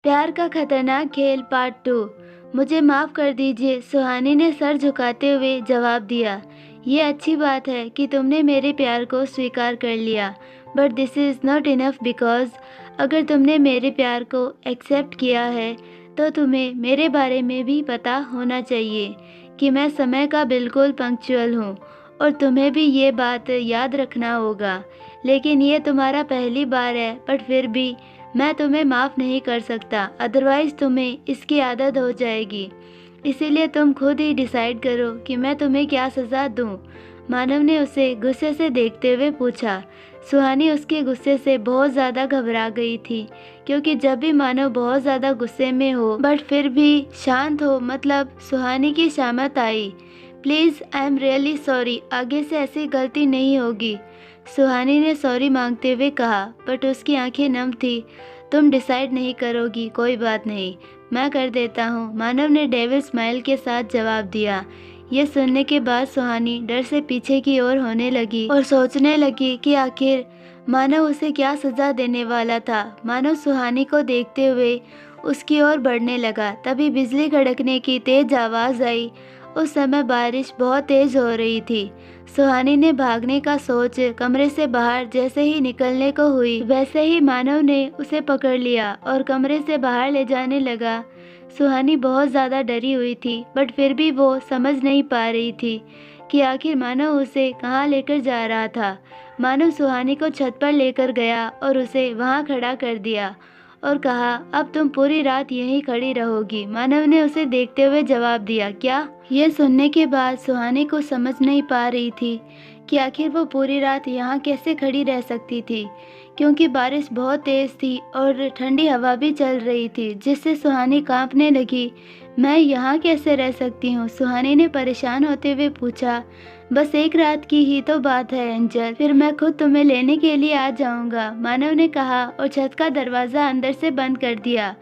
प्यार का खतरनाक खेल पार्ट 2। मुझे माफ़ कर दीजिए, सुहानी ने सर झुकाते हुए जवाब दिया। ये अच्छी बात है कि तुमने मेरे प्यार को स्वीकार कर लिया, but this is not enough because अगर तुमने मेरे प्यार को एक्सेप्ट किया है तो तुम्हें मेरे बारे में भी पता होना चाहिए कि मैं समय का बिल्कुल पंक्चुअल हूँ और तुम्हें भी ये बात याद रखना होगा। लेकिन ये तुम्हारा पहली बार है, बट फिर भी मैं तुम्हें माफ़ नहीं कर सकता, अदरवाइज़ तुम्हें इसकी आदत हो जाएगी। इसीलिए तुम खुद ही डिसाइड करो कि मैं तुम्हें क्या सज़ा दूँ। मानव ने उसे गुस्से से देखते हुए पूछा। सुहानी उसके गुस्से से बहुत ज़्यादा घबरा गई थी, क्योंकि जब भी मानव बहुत ज़्यादा गुस्से में हो बट फिर भी शांत हो, मतलब सुहानी की शामत आई। Please, I am really sorry, आगे से ऐसी गलती नहीं होगी, सुहानी ने सॉरी मांगते हुए कहा, बट उसकी आंखें नम थी। तुम डिसाइड नहीं करोगी, कोई बात नहीं, मैं कर देता हूँ, मानव ने डेविल स्माइल के साथ जवाब दिया। यह सुनने के बाद सुहानी डर से पीछे की ओर होने लगी और सोचने लगी कि आखिर मानव उसे क्या सज़ा देने वाला था। मानव सुहानी को देखते हुए उसकी ओर बढ़ने लगा। तभी बिजली कड़कने की तेज आवाज़ आई। उस समय बारिश बहुत तेज़ हो रही थी। सुहानी ने भागने का सोच कमरे से बाहर जैसे ही निकलने को हुई, वैसे ही मानव ने उसे पकड़ लिया और कमरे से बाहर ले जाने लगा। सुहानी बहुत ज़्यादा डरी हुई थी, बट फिर भी वो समझ नहीं पा रही थी कि आखिर मानव उसे कहाँ लेकर जा रहा था। मानव सुहानी को छत पर लेकर गया और उसे वहाँ खड़ा कर दिया और कहा, अब तुम पूरी रात यहीं खड़ी रहोगी। मानव ने उसे देखते हुए जवाब दिया, क्या? यह सुनने के बाद सुहानी को समझ नहीं पा रही थी कि आखिर वो पूरी रात यहाँ कैसे खड़ी रह सकती थी, क्योंकि बारिश बहुत तेज़ थी और ठंडी हवा भी चल रही थी, जिससे सुहानी कांपने लगी। मैं यहाँ कैसे रह सकती हूँ? सुहानी ने परेशान होते हुए पूछा। बस एक रात की ही तो बात है एंजल, फिर मैं खुद तुम्हें लेने के लिए आ जाऊँगा, मानव ने कहा और छत का दरवाज़ा अंदर से बंद कर दिया।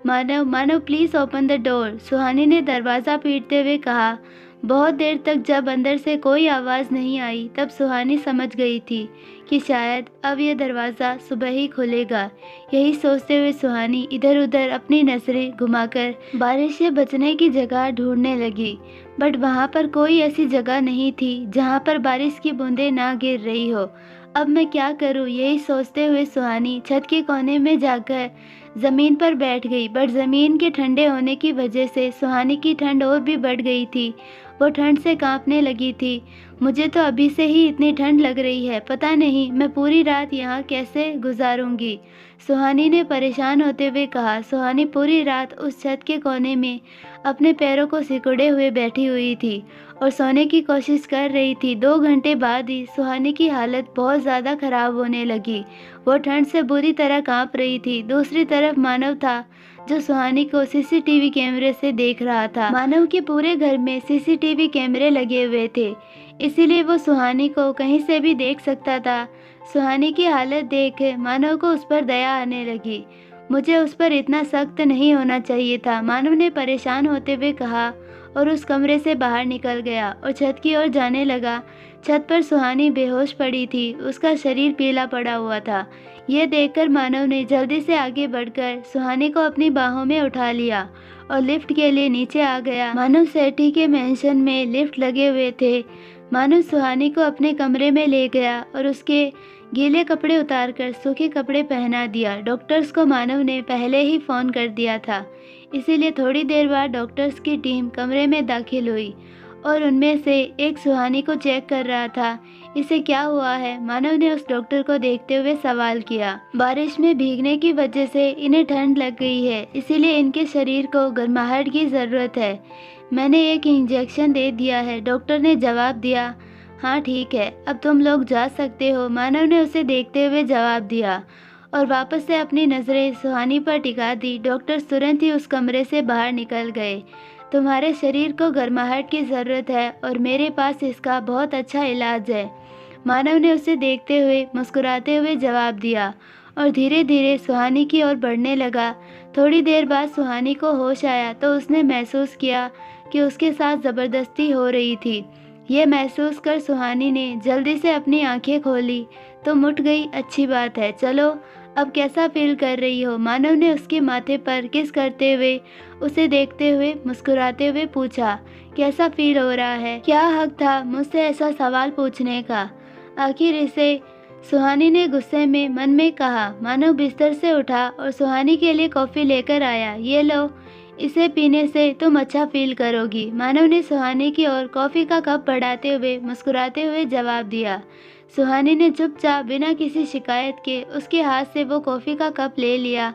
मानव मानव प्लीज़ ओपन द डोर, सुहानी ने दरवाज़ा पीटते हुए कहा। बहुत देर तक जब अंदर से कोई आवाज़ नहीं आई, तब सुहानी समझ गई थी कि शायद अब यह दरवाज़ा सुबह ही खुलेगा। यही सोचते हुए सुहानी इधर उधर अपनी नज़रें घुमाकर बारिश से बचने की जगह ढूंढने लगी, बट वहाँ पर कोई ऐसी जगह नहीं थी जहाँ पर बारिश की बूंदें ना गिर रही हो। अब मैं क्या करूँ, यही सोचते हुए सुहानी छत के कोने में जाकर ज़मीन पर बैठ गई, बट ज़मीन के ठंडे होने की वजह से सुहानी की ठंड और भी बढ़ गई थी। वो ठंड से कांपने लगी थी। मुझे तो अभी से ही इतनी ठंड लग रही है, पता नहीं मैं पूरी रात यहाँ कैसे गुजारूंगी, सुहानी ने परेशान होते हुए कहा। सुहानी पूरी रात उस छत के कोने में अपने पैरों को सिकुड़े हुए बैठी हुई थी और सोने की कोशिश कर रही थी। 2 घंटे बाद ही सुहानी की हालत बहुत ज़्यादा खराब होने लगी। वो ठंड से बुरी तरह कांप रही थी। दूसरी तरफ मानव था, जो सुहानी को सीसीटीवी कैमरे से देख रहा था। मानव के पूरे घर में सीसीटीवी कैमरे लगे हुए थे, इसीलिए वो सुहानी को कहीं से भी देख सकता था। सुहानी की हालत देख मानव को उस पर दया आने लगी। मुझे उस पर इतना सख्त नहीं होना चाहिए था, मानव ने परेशान होते हुए कहा और उस कमरे से बाहर निकल गया और छत की ओर जाने लगा। छत पर सुहानी बेहोश पड़ी थी, उसका शरीर पीला पड़ा हुआ था। यह देखकर मानव ने जल्दी से आगे बढ़कर सुहानी को अपनी बाहों में उठा लिया और लिफ्ट के लिए नीचे आ गया। मानव सेठी के मेंशन में लिफ्ट लगे हुए थे। मानव सुहानी को अपने कमरे में ले गया और उसके गीले कपड़े उतारकर सूखे कपड़े पहना दिया। डॉक्टर्स को मानव ने पहले ही फ़ोन कर दिया था, इसीलिए थोड़ी देर बाद डॉक्टर्स की टीम कमरे में दाखिल हुई और उनमें से एक सुहानी को चेक कर रहा था। इसे क्या हुआ है? मानव ने उस डॉक्टर को देखते हुए सवाल किया। बारिश में भीगने की वजह से इन्हें ठंड लग गई है, इसीलिए इनके शरीर को गर्माहट की ज़रूरत है। मैंने एक इंजेक्शन दे दिया है, डॉक्टर ने जवाब दिया। हाँ ठीक है, अब तुम लोग जा सकते हो, मानव ने उसे देखते हुए जवाब दिया और वापस से अपनी नज़रें सुहानी पर टिका दी। डॉक्टर तुरंत ही उस कमरे से बाहर निकल गए। तुम्हारे शरीर को गर्माहट की ज़रूरत है और मेरे पास इसका बहुत अच्छा इलाज है, मानव ने उसे देखते हुए मुस्कुराते हुए जवाब दिया और धीरे धीरे सुहानी की ओर बढ़ने लगा। थोड़ी देर बाद सुहानी को होश आया तो उसने महसूस किया कि उसके साथ ज़बरदस्ती हो रही थी। यह महसूस कर सुहानी ने जल्दी से अपनी आंखें खोली। तुम उठ गई, अच्छी बात है, चलो अब कैसा फील कर रही हो? मानव ने उसके माथे पर किस करते हुए उसे देखते हुए मुस्कुराते हुए पूछा। कैसा फील हो रहा है? क्या हक था मुझसे ऐसा सवाल पूछने का? आखिर इसे सुहानी ने गुस्से में मन में कहा। मानव बिस्तर से उठा और सुहानी के लिए कॉफ़ी लेकर आया। ये लो, इसे पीने से तुम अच्छा फील करोगी। मानव ने सुहानी की ओर कॉफ़ी का कप बढ़ाते हुए मुस्कुराते हुए जवाब दिया। सुहानी ने चुपचाप बिना किसी शिकायत के उसके हाथ से वो कॉफ़ी का कप ले लिया,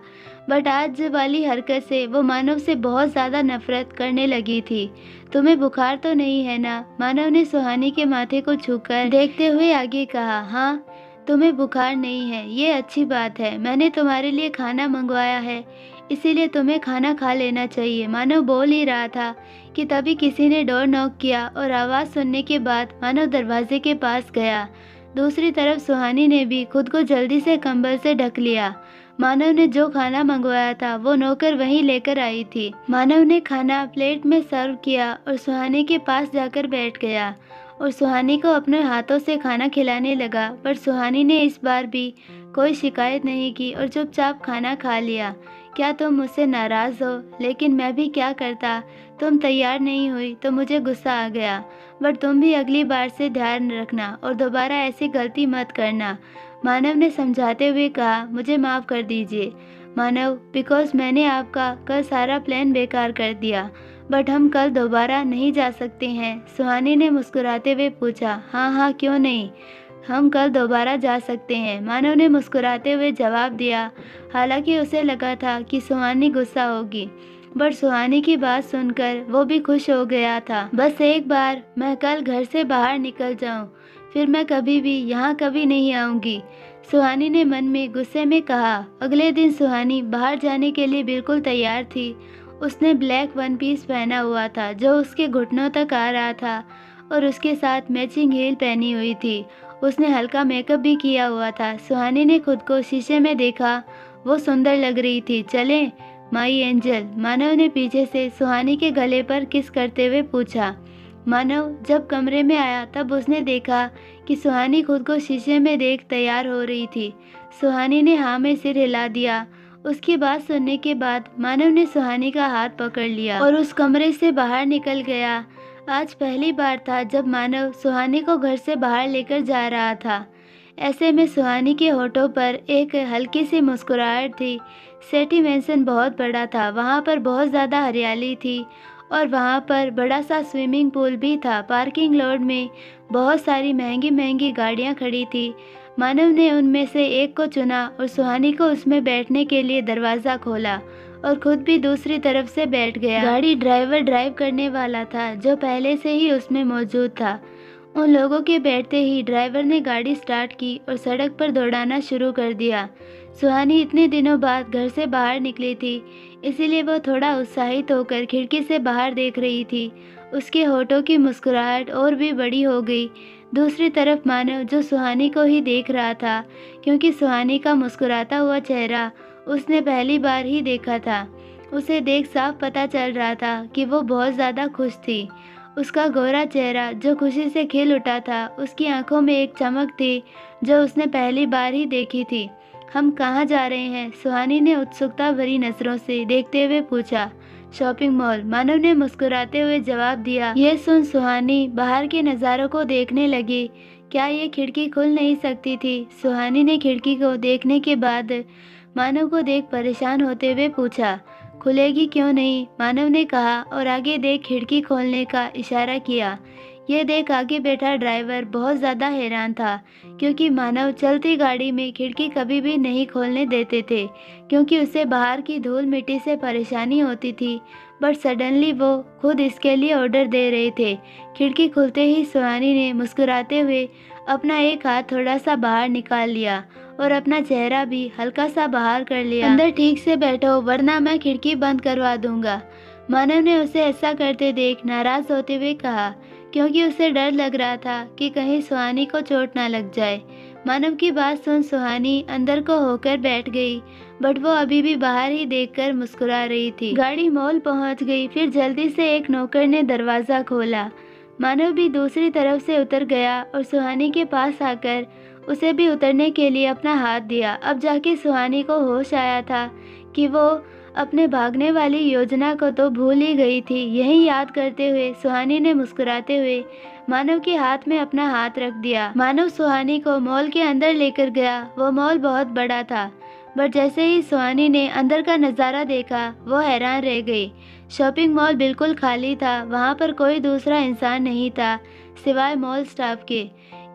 बट आज वाली हरकत से वो मानव से बहुत ज़्यादा नफरत करने लगी थी। तुम्हें बुखार तो नहीं है ना? मानव ने सुहानी के माथे को छूकर देखते हुए आगे कहा। हाँ, तुम्हें बुखार नहीं है, ये अच्छी बात है। मैंने तुम्हारे लिए खाना मंगवाया है, इसीलिए तुम्हें खाना खा लेना चाहिए। मानव बोल ही रहा था कि तभी किसी ने डोर नॉक किया और आवाज़ सुनने के बाद मानव दरवाजे के पास गया। दूसरी तरफ सुहानी ने भी खुद को जल्दी से कंबल से ढक लिया। मानव ने जो खाना मंगवाया था वो नौकर वहीं लेकर आई थी। मानव ने खाना प्लेट में सर्व किया और सुहानी के पास जाकर बैठ गया और सुहानी को अपने हाथों से खाना खिलाने लगा, पर सुहानी ने इस बार भी कोई शिकायत नहीं की और चुपचाप खाना खा लिया। क्या तुम मुझसे नाराज़ हो? लेकिन मैं भी क्या करता? तुम तैयार नहीं हुई तो मुझे गुस्सा आ गया, बट तुम भी अगली बार से ध्यान रखना और दोबारा ऐसी गलती मत करना। मानव ने समझाते हुए कहा। मुझे माफ़ कर दीजिए मानव, बिकॉज मैंने आपका कल सारा प्लान बेकार कर दिया, बट हम कल दोबारा नहीं जा सकते हैं? सुहानी ने मुस्कुराते हुए पूछा। हाँ हाँ, क्यों नहीं, हम कल दोबारा जा सकते हैं, मानव ने मुस्कुराते हुए जवाब दिया। हालांकि उसे लगा था कि सुहानी गुस्सा होगी, बट सुहानी की बात सुनकर वो भी खुश हो गया था। बस एक बार मैं कल घर से बाहर निकल जाऊं, फिर मैं कभी भी यहाँ कभी नहीं आऊँगी, सुहानी ने मन में गुस्से में कहा। अगले दिन सुहानी बाहर जाने के लिए बिल्कुल तैयार थी। उसने ब्लैक वन पीस पहना हुआ था जो उसके घुटनों तक आ रहा था और उसके साथ मैचिंग हील पहनी हुई थी। उसने हल्का मेकअप भी किया हुआ था। सुहानी ने खुद को शीशे में देखा, वो सुंदर लग रही थी। चलें माई एंजल? मानव ने पीछे से सुहानी के गले पर किस करते हुए पूछा। मानव जब कमरे में आया तब उसने देखा कि सुहानी खुद को शीशे में देख तैयार हो रही थी। सुहानी ने हाँ में सिर हिला दिया। उसकी बात सुनने के बाद मानव ने सुहानी का हाथ पकड़ लिया और उस कमरे से बाहर निकल गया। आज पहली बार था जब मानव सुहानी को घर से बाहर लेकर जा रहा था। ऐसे में सुहानी के होठों पर एक हल्की सी मुस्कुराहट थी। सेठी मैंसन बहुत बड़ा था, वहाँ पर बहुत ज़्यादा हरियाली थी और वहाँ पर बड़ा सा स्विमिंग पूल भी था। पार्किंग लॉट में बहुत सारी महंगी महंगी गाड़ियाँ खड़ी थी। मानव ने उनमें से एक को चुना और सुहानी को उसमें बैठने के लिए दरवाज़ा खोला और खुद भी दूसरी तरफ से बैठ गया। गाड़ी ड्राइवर ड्राइव करने वाला था जो पहले से ही उसमें मौजूद था। उन लोगों के बैठते ही ड्राइवर ने गाड़ी स्टार्ट की और सड़क पर दौड़ाना शुरू कर दिया। सुहानी इतने दिनों बाद घर से बाहर निकली थी, इसीलिए वो थोड़ा उत्साहित होकर खिड़की से बाहर देख रही थी। उसके होठों की मुस्कुराहट और भी बड़ी हो गई। दूसरी तरफ मानव जो सुहानी को ही देख रहा था, क्योंकि सुहानी का मुस्कुराता हुआ चेहरा उसने पहली बार ही देखा था। उसे देख साफ पता चल रहा था कि वो बहुत ज़्यादा खुश थी। उसका गोरा चेहरा जो खुशी से खिल उठा था, उसकी आंखों में एक चमक थी जो उसने पहली बार ही देखी थी। हम कहाँ जा रहे हैं? सुहानी ने उत्सुकता भरी नज़रों से देखते हुए पूछा। शॉपिंग मॉल, मानव ने मुस्कुराते हुए जवाब दिया। यह सुन सुहानी बाहर के नज़ारों को देखने लगी। क्या ये खिड़की खुल नहीं सकती थी? सुहानी ने खिड़की को देखने के बाद मानव को देख परेशान होते हुए पूछा। खुलेगी क्यों नहीं? मानव ने कहा और आगे देख खिड़की खोलने का इशारा किया। यह देख आगे बैठा ड्राइवर बहुत ज़्यादा हैरान था, क्योंकि मानव चलती गाड़ी में खिड़की कभी भी नहीं खोलने देते थे, क्योंकि उसे बाहर की धूल मिट्टी से परेशानी होती थी। बट सडनली वो खुद इसके लिए ऑर्डर दे रहे थे। खिड़की खुलते ही सुहानी ने मुस्कुराते हुए अपना एक हाथ थोड़ा सा बाहर निकाल लिया और अपना चेहरा भी हल्का सा बाहर कर लिया। अंदर ठीक से बैठो वरना मैं खिड़की बंद करवा दूंगा। मानव ने उसे ऐसा करते देख नाराज़ होते हुए कहा, क्योंकि उसे डर लग रहा था कि कहीं सुहानी को चोट ना लग जाए। मानव की बात सुन सुहानी अंदर को होकर बैठ गई, बट वो अभी भी बाहर ही देखकर मुस्कुरा रही थी। गाड़ी मॉल पहुंच गई। फिर जल्दी से एक नौकर ने दरवाज़ा खोला। मानव भी दूसरी तरफ से उतर गया और सुहानी के पास आकर उसे भी उतरने के लिए अपना हाथ दिया। अब जाके सुहानी को होश आया था कि वो अपने भागने वाली योजना को तो भूल ही गई थी। यही याद करते हुए सुहानी ने मुस्कुराते हुए मानव के हाथ में अपना हाथ रख दिया। मानव सुहानी को मॉल के अंदर लेकर गया। वो मॉल बहुत बड़ा था, बट जैसे ही सुहानी ने अंदर का नज़ारा देखा वो हैरान रह गई। शॉपिंग मॉल बिल्कुल खाली था। वहाँ पर कोई दूसरा इंसान नहीं था सिवाय मॉल स्टाफ के।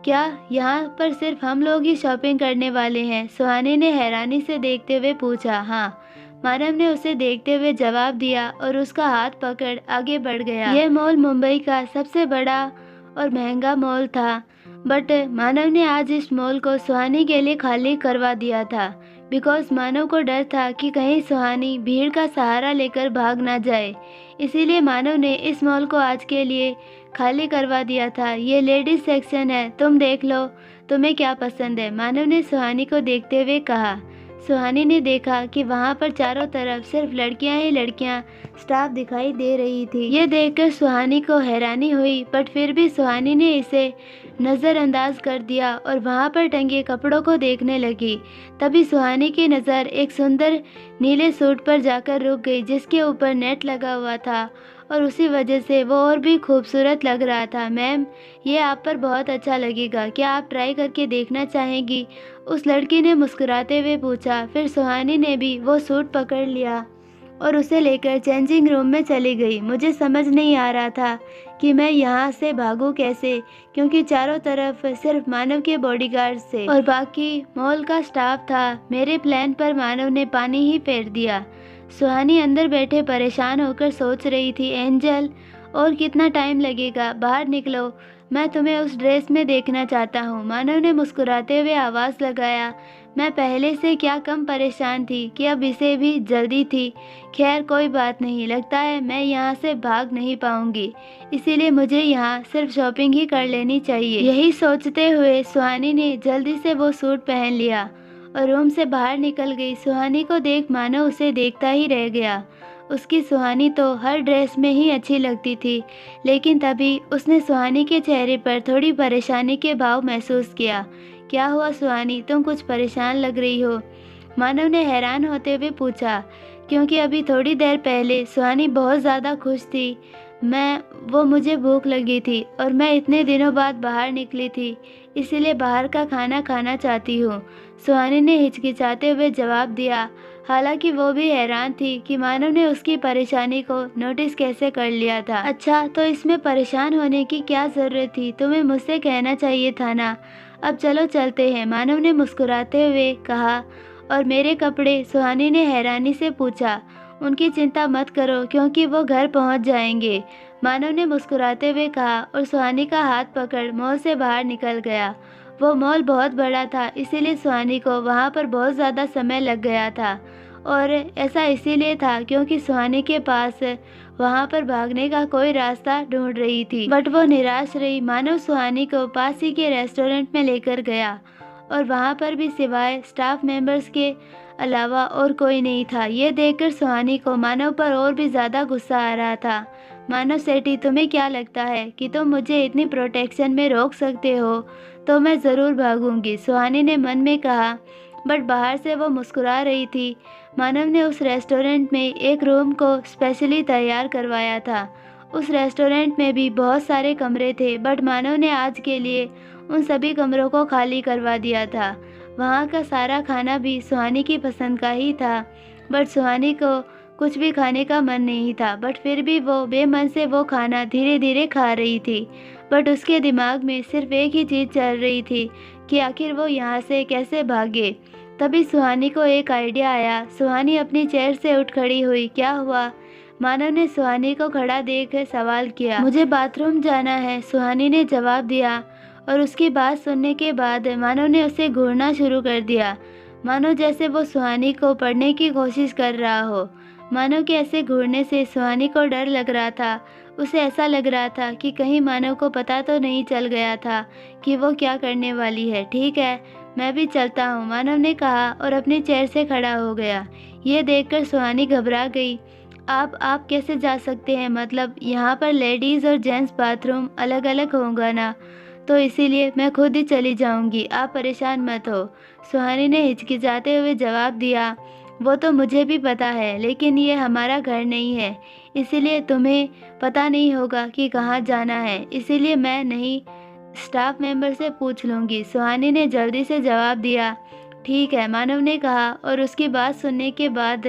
क्या यहाँ पर सिर्फ हम लोग ही शॉपिंग करने वाले हैं? सुहानी ने हैरानी से देखते हुए पूछा। हाँ, मानव ने उसे देखते हुए जवाब दिया और उसका हाथ पकड़ आगे बढ़ गया। यह मॉल मुंबई का सबसे बड़ा और महंगा मॉल था, बट मानव ने आज इस मॉल को सुहानी के लिए खाली करवा दिया था, बिकॉज मानव को डर था कि कहीं सुहानी भीड़ का सहारा लेकर भाग ना जाए। इसीलिए मानव ने इस मॉल को आज के लिए खाली करवा दिया था। ये लेडीज सेक्शन है, तुम देख लो तुम्हें क्या पसंद है, मानव ने सुहानी को देखते हुए कहा। सुहानी ने देखा कि वहाँ पर चारों तरफ सिर्फ लड़कियाँ ही लड़कियाँ स्टाफ दिखाई दे रही थी। ये देखकर सुहानी को हैरानी हुई, बट फिर भी सुहानी ने इसे नज़रअंदाज कर दिया और वहाँ पर टंगे कपड़ों को देखने लगी। तभी सुहानी की नज़र एक सुंदर नीले सूट पर जाकर रुक गई, जिसके ऊपर नेट लगा हुआ था और उसी वजह से वो और भी खूबसूरत लग रहा था। मैम, ये आप पर बहुत अच्छा लगेगा, क्या आप ट्राई करके देखना चाहेंगी? उस लड़की ने मुस्कुराते हुए पूछा। फिर सुहानी ने भी वो सूट पकड़ लिया और उसे लेकर चेंजिंग रूम में चली गई। मुझे समझ नहीं आ रहा था कि मैं यहाँ से भागूं कैसे, क्योंकि चारों तरफ सिर्फ मानव के बॉडीगार्ड थे और बाकी मॉल का स्टाफ था। मेरे प्लान पर मानव ने पानी ही फेर दिया। सुहानी अंदर बैठे परेशान होकर सोच रही थी, एंजल, और कितना टाइम लगेगा? बाहर निकलो, मैं तुम्हें उस ड्रेस में देखना चाहता हूँ। मानव ने मुस्कुराते हुए आवाज़ लगाया। मैं पहले से क्या कम परेशान थी कि अब इसे भी जल्दी थी। खैर कोई बात नहीं, लगता है मैं यहाँ से भाग नहीं पाऊंगी, इसीलिए मुझे यहाँ सिर्फ शॉपिंग ही कर लेनी चाहिए। यही सोचते हुए सुहानी ने जल्दी से वो सूट पहन लिया और रूम से बाहर निकल गई। सुहानी को देख मानव उसे देखता ही रह गया। उसकी सुहानी तो हर ड्रेस में ही अच्छी लगती थी, लेकिन तभी उसने सुहानी के चेहरे पर थोड़ी परेशानी के भाव महसूस किया। क्या हुआ सुहानी, तुम कुछ परेशान लग रही हो? मानव ने हैरान होते हुए पूछा, क्योंकि अभी थोड़ी देर पहले सुहानी बहुत ज़्यादा खुश थी। मुझे भूख लगी थी और मैं इतने दिनों बाद बाहर निकली थी, इसीलिए बाहर का खाना खाना चाहती हूँ, सुहानी ने हिचकिचाते हुए जवाब दिया। हालांकि वो भी हैरान थी कि मानव ने उसकी परेशानी को नोटिस कैसे कर लिया था। अच्छा, तो इसमें परेशान होने की क्या ज़रूरत थी? तुम्हें मुझसे कहना चाहिए था ना। अब चलो चलते हैं, मानव ने मुस्कुराते हुए कहा। और मेरे कपड़े? सुहानी ने हैरानी से पूछा। उनकी चिंता मत करो, क्योंकि वो घर पहुंच जाएंगे, मानव ने मुस्कुराते हुए कहा और सुहानी का हाथ पकड़ मॉल से बाहर निकल गया। वो मॉल बहुत बड़ा था, इसीलिए सुहानी को वहाँ पर बहुत ज़्यादा समय लग गया था, और ऐसा इसीलिए था क्योंकि सुहानी के पास वहाँ पर भागने का कोई रास्ता ढूंढ रही थी। बट वो निराश रही। मानव सुहानी को पास ही के रेस्टोरेंट में लेकर गया और वहाँ पर भी सिवाय स्टाफ मेंबर्स के अलावा और कोई नहीं था। ये देखकर सुहानी को मानव पर और भी ज़्यादा गुस्सा आ रहा था। मानव सेठी, तुम्हें क्या लगता है कि तुम मुझे इतनी प्रोटेक्शन में रोक सकते हो? तो मैं ज़रूर भागूंगी, सुहानी ने मन में कहा, बट बाहर से वो मुस्कुरा रही थी। मानव ने उस रेस्टोरेंट में एक रूम को स्पेशली तैयार करवाया था। उस रेस्टोरेंट में भी बहुत सारे कमरे थे, बट मानव ने आज के लिए उन सभी कमरों को खाली करवा दिया था। वहाँ का सारा खाना भी सुहानी की पसंद का ही था, बट सुहानी को कुछ भी खाने का मन नहीं था, बट फिर भी वो बेमन से वो खाना धीरे धीरे खा रही थी। बट उसके दिमाग में सिर्फ एक ही चीज़ चल रही थी कि आखिर वो यहाँ से कैसे भागे। तभी सुहानी को एक आइडिया आया। सुहानी अपनी चेयर से उठ खड़ी हुई। क्या हुआ? मानव ने सुहानी को खड़ा देख सवाल किया। मुझे बाथरूम जाना है, सुहानी ने जवाब दिया, और उसकी बात सुनने के बाद मानव ने उसे घूरना शुरू कर दिया, मानो जैसे वो सुहानी को पढ़ने की कोशिश कर रहा हो। मानव के ऐसे घूरने से सुहानी को डर लग रहा था। उसे ऐसा लग रहा था कि कहीं मानव को पता तो नहीं चल गया था कि वो क्या करने वाली है। ठीक है, मैं भी चलता हूँ, मानव ने कहा और अपनी चेयर से खड़ा हो गया। ये देखकर सुहानी घबरा गई। आप कैसे जा सकते हैं? मतलब यहाँ पर लेडीज़ और जेंट्स बाथरूम अलग अलग होगा ना? तो इसीलिए मैं खुद ही चली जाऊंगी, आप परेशान मत हो। सुहानी ने हिचकिचाते हुए जवाब दिया, वो तो मुझे भी पता है, लेकिन ये हमारा घर नहीं है, इसीलिए तुम्हें पता नहीं होगा कि कहाँ जाना है, इसीलिए मैं नहीं, स्टाफ मेंबर से पूछ लूँगी। सुहानी ने जल्दी से जवाब दिया। ठीक है, मानव ने कहा, और उसकी बात सुनने के बाद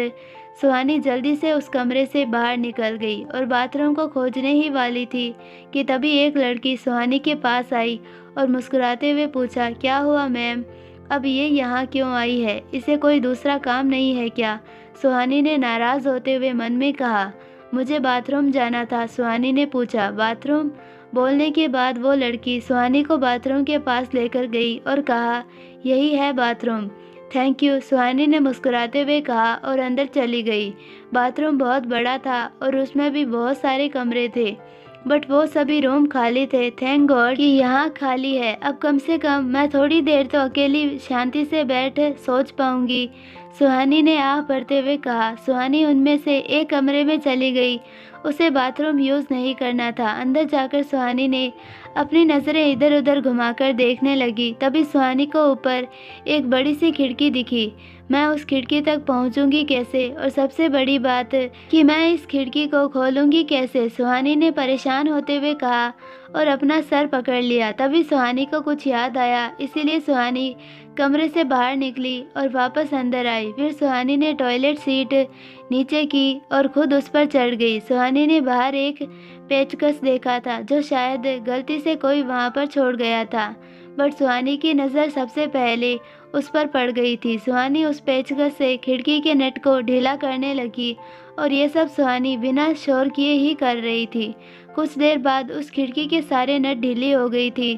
सुहानी जल्दी से उस कमरे से बाहर निकल गई और बाथरूम को खोजने ही वाली थी कि तभी एक लड़की सुहानी के पास आई और मुस्कुराते हुए पूछा, क्या हुआ मैम, अब ये यहाँ क्यों आई है, इसे कोई दूसरा काम नहीं है क्या? सुहानी ने नाराज़ होते हुए मन में कहा, मुझे बाथरूम जाना था। सुहानी ने पूछा, बाथरूम? बोलने के बाद वो लड़की सुहानी को बाथरूम के पास लेकर गई और कहा, यही है बाथरूम। थैंक यू, सुहानी ने मुस्कुराते हुए कहा और अंदर चली गई। बाथरूम बहुत बड़ा था और उसमें भी बहुत सारे कमरे थे, बट वो सभी रूम खाली थे। थैंक गॉड कि यहाँ खाली है, अब कम से कम मैं थोड़ी देर तो अकेली शांति से बैठ सोच पाऊंगी, सुहानी ने आह भरते हुए कहा। सुहानी उनमें से एक कमरे में चली गई। उसे बाथरूम यूज़ नहीं करना था। अंदर जाकर सुहानी ने अपनी नज़रें इधर उधर घुमाकर देखने लगी। तभी सुहानी को ऊपर एक बड़ी सी खिड़की दिखी। मैं उस खिड़की तक पहुंचूंगी कैसे, और सबसे बड़ी बात कि मैं इस खिड़की को खोलूंगी कैसे, सुहानी ने परेशान होते हुए कहा और अपना सर पकड़ लिया। तभी सुहानी को कुछ याद आया, इसीलिए सुहानी कमरे से बाहर निकली और वापस अंदर आई। फिर सुहानी ने टॉयलेट सीट नीचे की और खुद उस पर चढ़ गई। सुहानी ने बाहर एक पेचकस देखा था जो शायद गलती से कोई वहां पर छोड़ गया था, बट सुहानी की नज़र सबसे पहले उस पर पड़ गई थी। सुहानी उस पेचकस से खिड़की के नट को ढीला करने लगी और ये सब सुहानी बिना शोर किए ही कर रही थी। कुछ देर बाद उस खिड़की के सारे नट ढीली हो गई थी,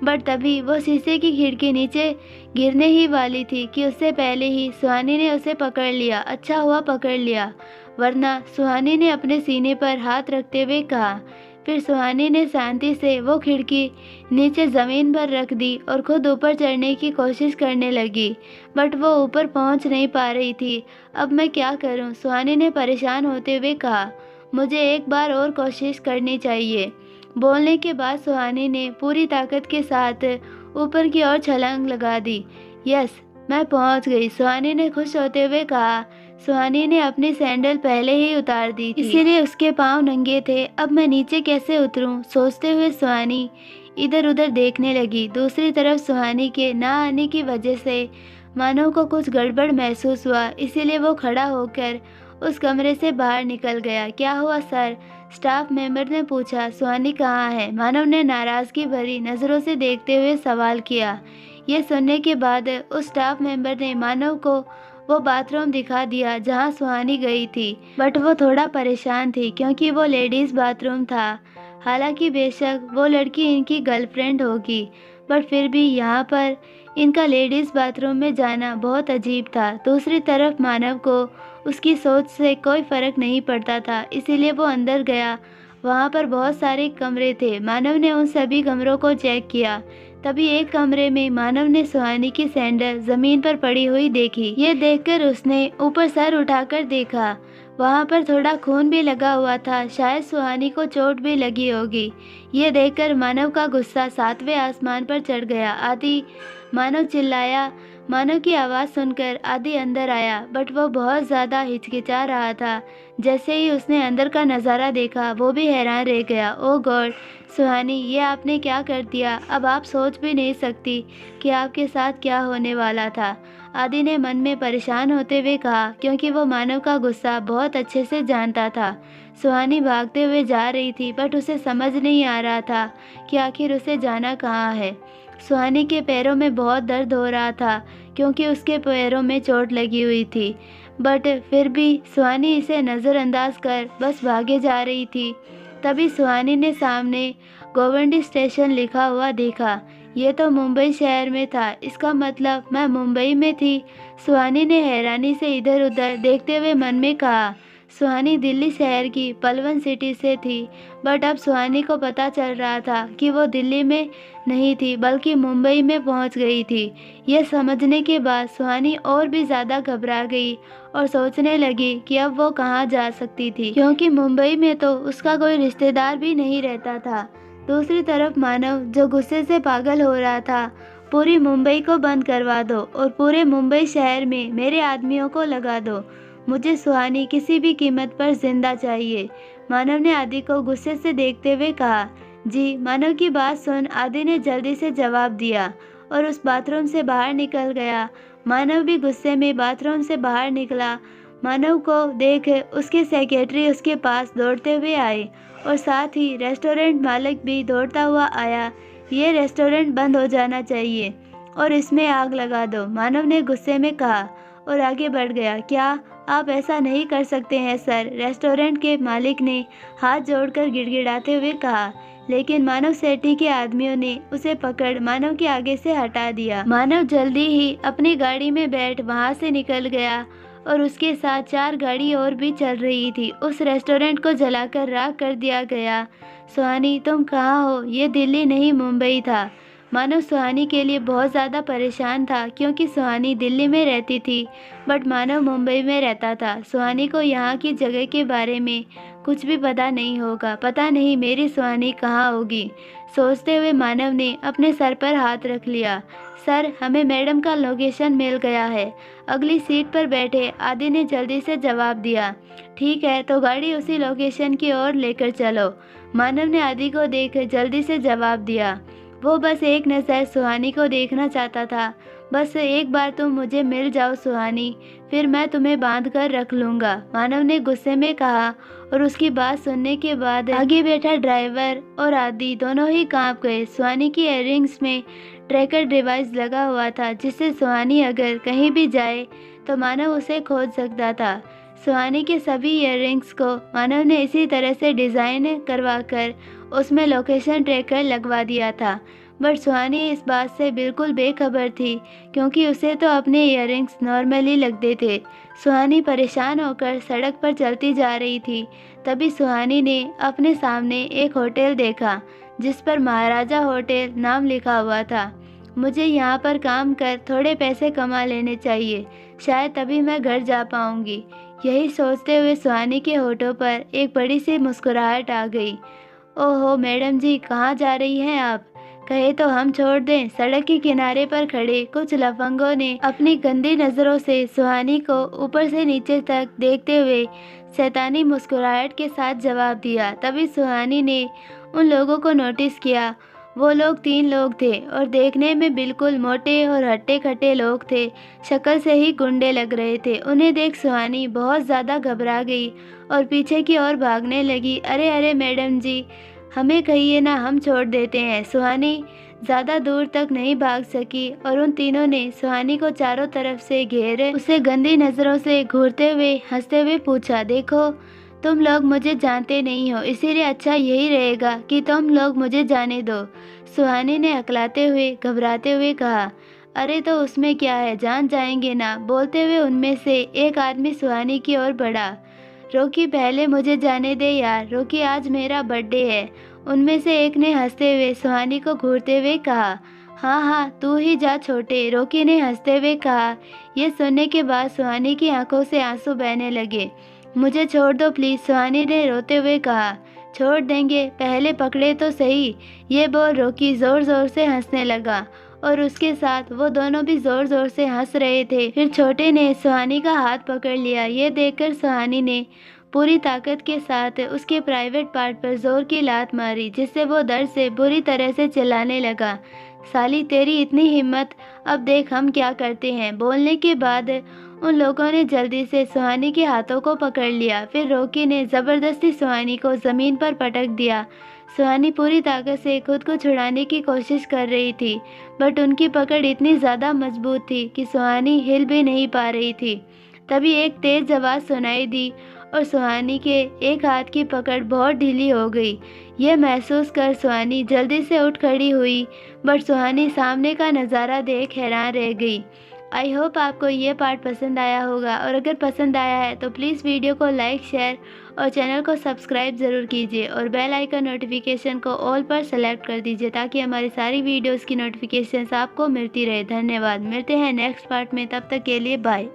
बट तभी वो शीशे की खिड़की नीचे गिरने ही वाली थी कि उससे पहले ही सुहानी ने उसे पकड़ लिया। अच्छा हुआ पकड़ लिया, वरना, सुहानी ने अपने सीने पर हाथ रखते हुए कहा। फिर सुहानी ने शांति से वो खिड़की नीचे ज़मीन पर रख दी और खुद ऊपर चढ़ने की कोशिश करने लगी, बट वो ऊपर पहुंच नहीं पा रही थी। अब मैं क्या करूं? सुहानी ने परेशान होते हुए कहा। मुझे एक बार और कोशिश करनी चाहिए। बोलने के बाद सुहानी ने पूरी ताकत के साथ ऊपर की ओर छलांग लगा दी। यस, मैं पहुंच गई, सुहानी ने खुश होते हुए कहा। सुहानी ने अपनी सैंडल पहले ही उतार दी थी, इसीलिए उसके पांव नंगे थे। अब मैं नीचे कैसे उतरूं? सोचते हुए सुहानी इधर उधर देखने लगी। दूसरी तरफ सुहानी के ना आने की वजह से मानव को कुछ गड़बड़ महसूस हुआ, इसीलिए वो खड़ा होकर उस कमरे से बाहर निकल गया। क्या हुआ सर? स्टाफ मेंबर ने पूछा। सुहानी कहाँ है? मानव ने नाराज़गी भरी नज़रों से देखते हुए सवाल किया। ये सुनने के बाद उस स्टाफ मेंबर ने मानव को वो बाथरूम दिखा दिया जहाँ सुहानी गई थी, बट वो थोड़ा परेशान थी क्योंकि वो लेडीज़ बाथरूम था। हालांकि बेशक वो लड़की इनकी गर्लफ्रेंड होगी, बट फिर भी यहाँ पर इनका लेडीज़ बाथरूम में जाना बहुत अजीब था। दूसरी तरफ मानव को उसकी सोच से कोई फ़र्क नहीं पड़ता था, इसीलिए वो अंदर गया। वहाँ पर बहुत सारे कमरे थे। मानव ने उन सभी कमरों को चेक किया। तभी एक कमरे में मानव ने सुहानी की सैंडल ज़मीन पर पड़ी हुई देखी। ये देखकर उसने ऊपर सर उठाकर देखा। वहाँ पर थोड़ा खून भी लगा हुआ था, शायद सुहानी को चोट भी लगी होगी। ये देखकर मानव का गुस्सा 7वें आसमान पर चढ़ गया। आदि, मानव चिल्लाया। मानव की आवाज़ सुनकर आदि अंदर आया, बट वो बहुत ज़्यादा हिचकिचा रहा था। जैसे ही उसने अंदर का नज़ारा देखा, वो भी हैरान रह गया। ओह गॉड, सुहानी, ये आपने क्या कर दिया? अब आप सोच भी नहीं सकती कि आपके साथ क्या होने वाला था, आदि ने मन में परेशान होते हुए कहा, क्योंकि वो मानव का गुस्सा बहुत अच्छे से जानता था। सुहानी भागते हुए जा रही थी, बट उसे समझ नहीं आ रहा था कि आखिर उसे जाना कहाँ है। सुहानी के पैरों में बहुत दर्द हो रहा था क्योंकि उसके पैरों में चोट लगी हुई थी, बट फिर भी सुहानी इसे नज़रअंदाज कर बस भागे जा रही थी। तभी सुहानी ने सामने गोवंडी स्टेशन लिखा हुआ देखा। ये तो मुंबई शहर में था, इसका मतलब मैं मुंबई में थी। सुहानी ने हैरानी से इधर उधर देखते हुए मन में कहा। सुहानी दिल्ली शहर की पलवल सिटी से थी, बट अब सुहानी को पता चल रहा था कि वो दिल्ली में नहीं थी बल्कि मुंबई में पहुंच गई थी। यह समझने के बाद सुहानी और भी ज़्यादा घबरा गई और सोचने लगी कि अब वो कहाँ जा सकती थी, क्योंकि मुंबई में तो उसका कोई रिश्तेदार भी नहीं रहता था। दूसरी तरफ मानव जो गुस्से से पागल हो रहा था, पूरी मुंबई को बंद करवा दो और पूरे मुंबई शहर में मेरे आदमियों को लगा दो। मुझे सुहानी किसी भी कीमत पर जिंदा चाहिए। मानव ने आदि को गुस्से से देखते हुए कहा। जी। मानव की बात सुन आदि ने जल्दी से जवाब दिया और उस बाथरूम से बाहर निकल गया। मानव भी गुस्से में बाथरूम से बाहर निकला। मानव को देख उसके सेक्रेटरी उसके पास दौड़ते हुए आए और साथ ही रेस्टोरेंट मालिक भी दौड़ता हुआ आया। ये रेस्टोरेंट बंद हो जाना चाहिए और इसमें आग लगा दो, मानव ने गुस्से में कहा और आगे बढ़ गया। क्या आप ऐसा नहीं कर सकते हैं सर? रेस्टोरेंट के मालिक ने हाथ जोड़कर गिड़गिड़ाते हुए कहा। लेकिन मानव सेठी के आदमियों ने उसे पकड़ मानव के आगे से हटा दिया। मानव जल्दी ही अपनी गाड़ी में बैठ वहां से निकल गया और उसके साथ 4 गाड़ी और भी चल रही थी। उस रेस्टोरेंट को जलाकर राख कर दिया गया। सुहानी तुम कहाँ हो? ये दिल्ली नहीं मुंबई था। मानव सुहानी के लिए बहुत ज़्यादा परेशान था क्योंकि सुहानी दिल्ली में रहती थी बट मानव मुंबई में रहता था। सुहानी को यहाँ की जगह के बारे में कुछ भी पता नहीं होगा। पता नहीं मेरी सुहानी कहाँ होगी, सोचते हुए मानव ने अपने सर पर हाथ रख लिया। सर हमें मैडम का लोकेशन मिल गया है, अगली सीट पर बैठे आदि ने जल्दी से जवाब दिया। ठीक है तो गाड़ी उसी लोकेशन की ओर लेकर चलो, मानव ने आदि को देख जल्दी से जवाब दिया। वो बस एक नज़र सुहानी को देखना चाहता था। बस एक बार तुम मुझे मिल जाओ सुहानी, फिर मैं तुम्हें बांध कर रख लूँगा, मानव ने गुस्से में कहा। और उसकी बात सुनने के बाद आगे बैठा ड्राइवर और आदि दोनों ही कांप गए। सुहानी की इयररिंग्स में ट्रैकर डिवाइस लगा हुआ था जिससे सुहानी अगर कहीं भी जाए तो मानव उसे खोज सकता था। सुहानी के सभी इयररिंग्स को मानव ने इसी तरह से डिज़ाइन करवाकर उसमें लोकेशन ट्रैकर लगवा दिया था। बट सुहानी इस बात से बिल्कुल बेखबर थी क्योंकि उसे तो अपने इयररिंग्स नॉर्मली लगते थे। सुहानी परेशान होकर सड़क पर चलती जा रही थी। तभी सुहानी ने अपने सामने एक होटल देखा जिस पर महाराजा होटल नाम लिखा हुआ था। मुझे यहाँ पर काम कर थोड़े पैसे कमा लेने चाहिए, शायद तभी मैं घर जा पाऊँगी। यही सोचते हुए सुहानी के होठों पर एक बड़ी सी मुस्कुराहट आ गई। ओहो मैडम जी, कहाँ जा रही हैं आप? कहे तो हम छोड़ दें। सड़क के किनारे पर खड़े कुछ लफंगों ने अपनी गंदी नज़रों से सुहानी को ऊपर से नीचे तक देखते हुए शैतानी मुस्कुराहट के साथ जवाब दिया। तभी सुहानी ने उन लोगों को नोटिस किया। वो लोग 3 लोग थे और देखने में बिल्कुल मोटे और हट्टे कट्टे लोग थे, शक्ल से ही गुंडे लग रहे थे। उन्हें देख सुहानी बहुत ज़्यादा घबरा गई और पीछे की ओर भागने लगी। अरे अरे मैडम जी, हमें कहिए ना, हम छोड़ देते हैं। सुहानी ज़्यादा दूर तक नहीं भाग सकी और उन तीनों ने सुहानी को चारों तरफ से घेर उसे गंदी नज़रों से घूरते हुए हंसते हुए पूछा, देखो तुम लोग मुझे जानते नहीं हो, इसीलिए अच्छा यही रहेगा कि तुम लोग मुझे जाने दो। सुहानी ने हकलाते हुए घबराते हुए कहा। अरे तो उसमें क्या है, जान जाएंगे ना। बोलते हुए उनमें से एक आदमी सुहानी की ओर बढ़ा। रोकी पहले मुझे जाने दे यार, रोकी आज मेरा बर्थडे है। उनमें से एक ने हंसते हुए सुहानी को घूरते हुए कहा। हाँ हाँ तू ही जा छोटे, रोकी ने हंसते हुए कहा। यह सुनने के बाद सुहानी की आंखों से आंसू बहने लगे। मुझे छोड़ दो प्लीज़, सुहानी ने रोते हुए कहा। छोड़ देंगे, पहले पकड़े तो सही, ये बोल रोकी ज़ोर ज़ोर से हंसने लगा और उसके साथ वो दोनों भी ज़ोर ज़ोर से हंस रहे थे। फिर छोटे ने सुहानी का हाथ पकड़ लिया। ये देखकर सुहानी ने पूरी ताकत के साथ उसके प्राइवेट पार्ट पर ज़ोर की लात मारी जिससे वो दर्द से बुरी तरह से चिल्लाने लगा। साली तेरी इतनी हिम्मत, अब देख हम क्या करते हैं। बोलने के बाद उन लोगों ने जल्दी से सुहानी के हाथों को पकड़ लिया। फिर रोकी ने ज़बरदस्ती सुहानी को ज़मीन पर पटक दिया। सुहानी पूरी ताकत से खुद को छुड़ाने की कोशिश कर रही थी बट उनकी पकड़ इतनी ज़्यादा मजबूत थी कि सुहानी हिल भी नहीं पा रही थी। तभी एक तेज़ आवाज़ सुनाई दी और सुहानी के एक हाथ की पकड़ बहुत ढीली हो गई। यह महसूस कर सुहानी जल्दी से उठ खड़ी हुई बट सुहानी सामने का नज़ारा देख हैरान रह गई। आई होप आपको ये पार्ट पसंद आया होगा और अगर पसंद आया है तो प्लीज़ वीडियो को लाइक, शेयर और चैनल को सब्सक्राइब ज़रूर कीजिए और बेल आइकन नोटिफिकेशन को ऑल पर सेलेक्ट कर दीजिए ताकि हमारी सारी वीडियोस की नोटिफिकेशंस आपको मिलती रहे। धन्यवाद। मिलते हैं नेक्स्ट पार्ट में, तब तक के लिए बाय।